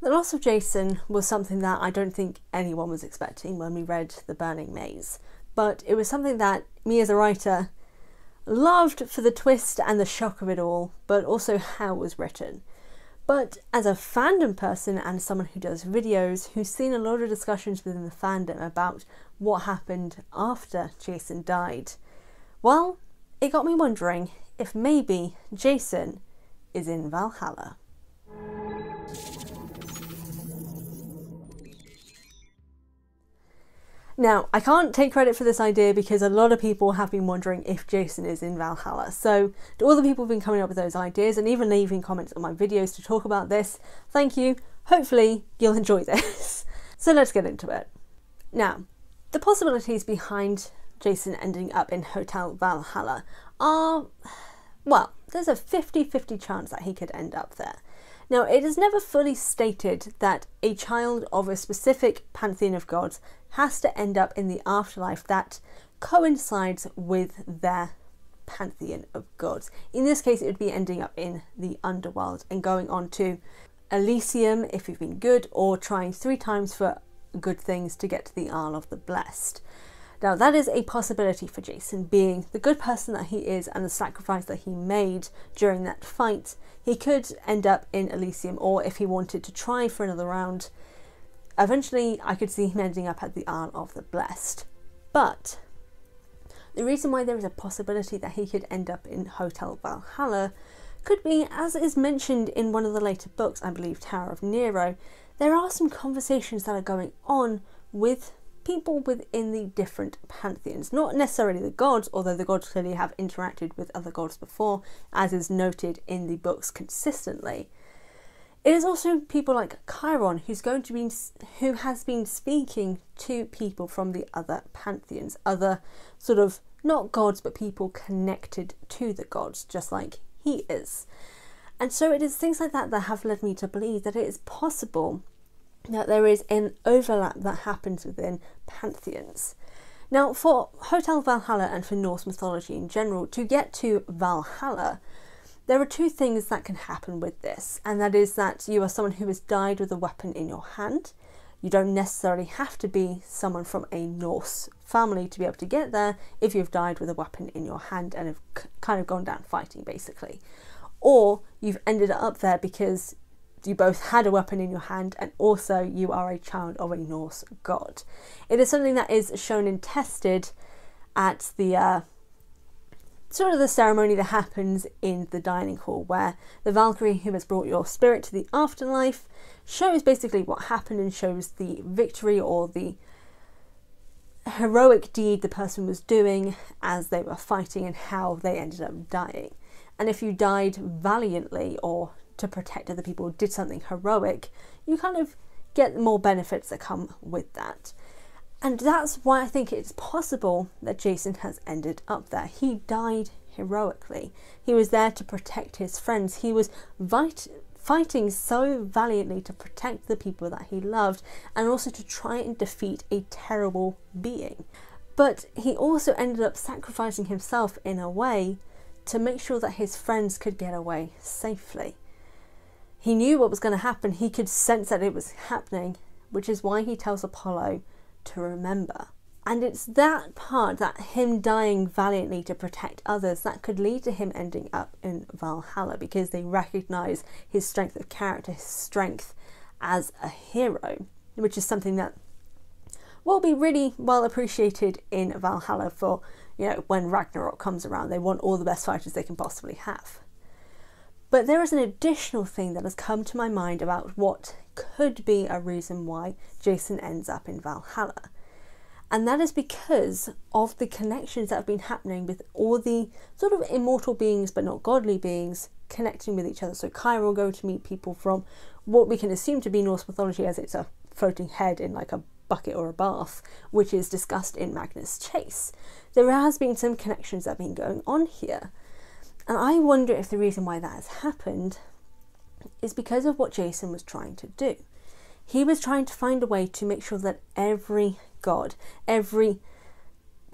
The loss of Jason was something that I don't think anyone was expecting when we read The Burning Maze, but it was something that me as a writer loved for the twist and the shock of it all, but also how it was written. But as a fandom person and someone who does videos, who's seen a lot of discussions within the fandom about what happened after Jason died, well, it got me wondering if maybe Jason is in Valhalla. Now, I can't take credit for this idea because a lot of people have been wondering if Jason is in Valhalla. So, to all the people who've been coming up with those ideas and even leaving comments on my videos to talk about this, thank you. Hopefully, you'll enjoy this. So let's get into it. Now, the possibilities behind Jason ending up in Hotel Valhalla are, well, there's a 50-50 chance that he could end up there. Now, it is never fully stated that a child of a specific pantheon of gods has to end up in the afterlife that coincides with their pantheon of gods. In this case, it would be ending up in the underworld and going on to Elysium if you've been good, or trying 3 times for good things to get to the Isle of the Blessed. Now, that is a possibility for Jason, being the good person that he is and the sacrifice that he made during that fight. He could end up in Elysium, or if he wanted to try for another round, eventually I could see him ending up at the Isle of the Blessed. But the reason why there is a possibility that he could end up in Hotel Valhalla could be, as is mentioned in one of the later books, I believe Tower of Nero, there are some conversations that are going on with people within the different pantheons. Not necessarily the gods, although the gods clearly have interacted with other gods before, as is noted in the books consistently. It is also people like Chiron, who has been speaking to people from the other pantheons, other sort of, not gods, but people connected to the gods, just like he is. And so it is things like that that have led me to believe that it is possible that there is an overlap that happens within pantheons. Now, for Hotel Valhalla and for Norse mythology in general, to get to Valhalla, there are 2 things that can happen with this, and that is that you are someone who has died with a weapon in your hand. You don't necessarily have to be someone from a Norse family to be able to get there if you've died with a weapon in your hand and have kind of gone down fighting, basically. Or you've ended up there because you both had a weapon in your hand and also you are a child of a Norse god. It is something that is shown and tested at the sort of the ceremony that happens in the dining hall, where the Valkyrie who has brought your spirit to the afterlife shows basically what happened and shows the victory or the heroic deed the person was doing as they were fighting and how they ended up dying. And if you died valiantly or to protect other people, did something heroic, you kind of get more benefits that come with that. And that's why I think it's possible that Jason has ended up there. He died heroically. He was there to protect his friends. He was fighting so valiantly to protect the people that he loved and also to try and defeat a terrible being. But he also ended up sacrificing himself in a way to make sure that his friends could get away safely. He knew what was going to happen. He could sense that it was happening, which is why he tells Apollo to remember. And it's that part, that him dying valiantly to protect others, that could lead to him ending up in Valhalla, because they recognise his strength of character, his strength as a hero, which is something that will be really well appreciated in Valhalla for, you know, when Ragnarok comes around. They want all the best fighters they can possibly have. But there is an additional thing that has come to my mind about what could be a reason why Jason ends up in Valhalla. And that is because of the connections that have been happening with all the sort of immortal beings but not godly beings connecting with each other. So Chiron will go to meet people from what we can assume to be Norse mythology, as it's a floating head in like a bucket or a bath, which is discussed in Magnus Chase. There has been some connections that have been going on here. And I wonder if the reason why that has happened is because of what Jason was trying to do. He was trying to find a way to make sure that every god, every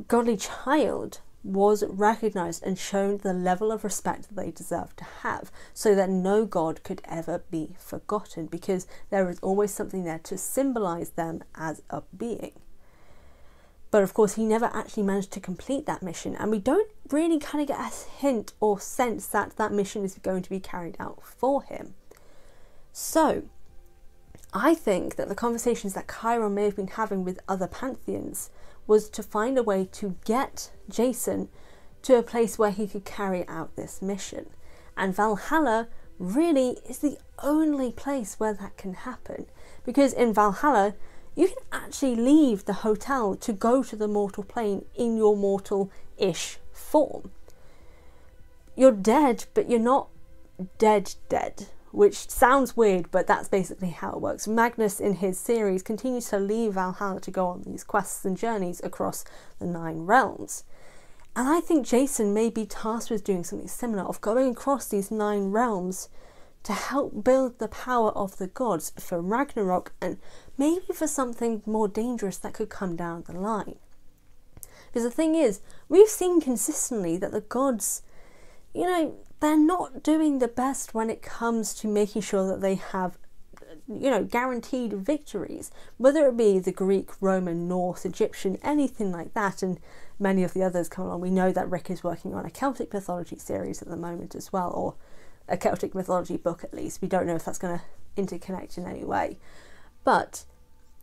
godly child was recognised and shown the level of respect that they deserve to have, so that no god could ever be forgotten, because there is always something there to symbolise them as a being. But of course he never actually managed to complete that mission, and we don't really kind of get a hint or sense that that mission is going to be carried out for him. So I think that the conversations that Chiron may have been having with other pantheons was to find a way to get Jason to a place where he could carry out this mission. And Valhalla really is the only place where that can happen, because in Valhalla you can actually leave the hotel to go to the mortal plane in your mortal-ish form. You're dead, but you're not dead, which sounds weird, but that's basically how it works. Magnus in his series continues to leave Valhalla to go on these quests and journeys across the 9 realms. And I think Jason may be tasked with doing something similar, of going across these 9 realms to help build the power of the gods for Ragnarok, and maybe for something more dangerous that could come down the line. Because the thing is, we've seen consistently that the gods, you know, they're not doing the best when it comes to making sure that they have, you know, guaranteed victories, whether it be the Greek, Roman, Norse, Egyptian, anything like that, and many of the others come along. We know that Rick is working on a Celtic mythology series at the moment as well, or a Celtic mythology book at least. We don't know if that's going to interconnect in any way. But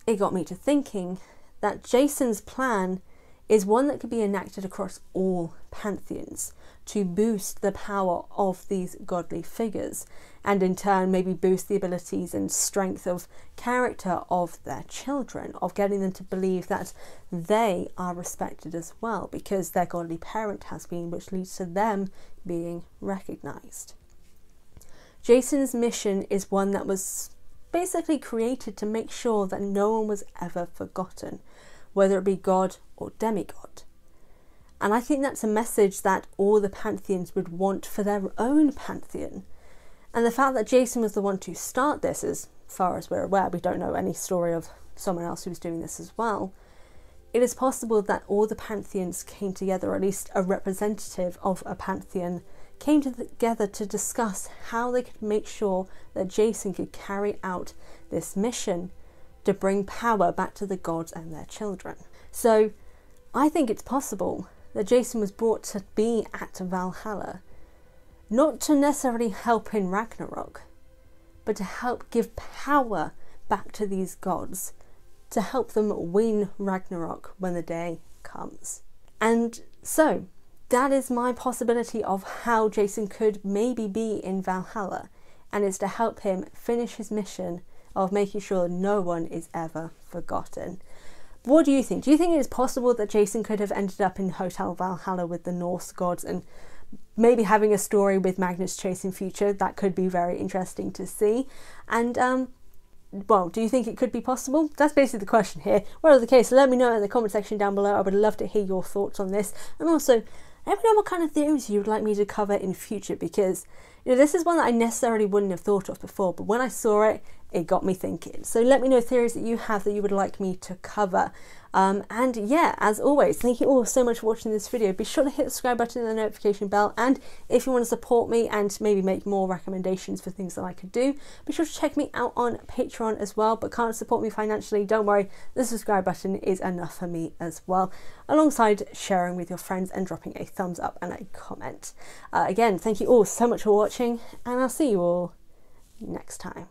it got me to thinking that Jason's plan is one that could be enacted across all pantheons to boost the power of these godly figures, and in turn maybe boost the abilities and strength of character of their children, of getting them to believe that they are respected as well because their godly parent has been, which leads to them being recognised. Jason's mission is one that was basically created to make sure that no one was ever forgotten, whether it be god or demigod. And I think that's a message that all the pantheons would want for their own pantheon. And the fact that Jason was the one to start this, as far as we're aware, we don't know any story of someone else who was doing this as well, it is possible that all the pantheons came together, or at least a representative of a pantheon came together to discuss how they could make sure that Jason could carry out this mission to bring power back to the gods and their children. So I think it's possible that Jason was brought to be at Valhalla, not to necessarily help in Ragnarok, but to help give power back to these gods, to help them win Ragnarok when the day comes. And so that is my possibility of how Jason could maybe be in Valhalla, and it's to help him finish his mission of making sure no one is ever forgotten. What do you think? Do you think it is possible that Jason could have ended up in Hotel Valhalla with the Norse gods, and maybe having a story with Magnus Chase in future? That could be very interesting to see. And well, do you think it could be possible? That's basically the question here. Whatever the case, let me know in the comment section down below. I would love to hear your thoughts on this, and also let me know what kind of theories you would like me to cover in future, because you know, this is one that I necessarily wouldn't have thought of before, but when I saw it, it got me thinking. So let me know theories that you have that you would like me to cover. And yeah, as always, thank you all so much for watching this video. Be sure to hit the subscribe button and the notification bell, and if you want to support me and maybe make more recommendations for things that I could do, be sure to check me out on Patreon as well. But can't support me financially, don't worry, the subscribe button is enough for me as well, alongside sharing with your friends and dropping a thumbs up and a comment. Again, thank you all so much for watching, and I'll see you all next time.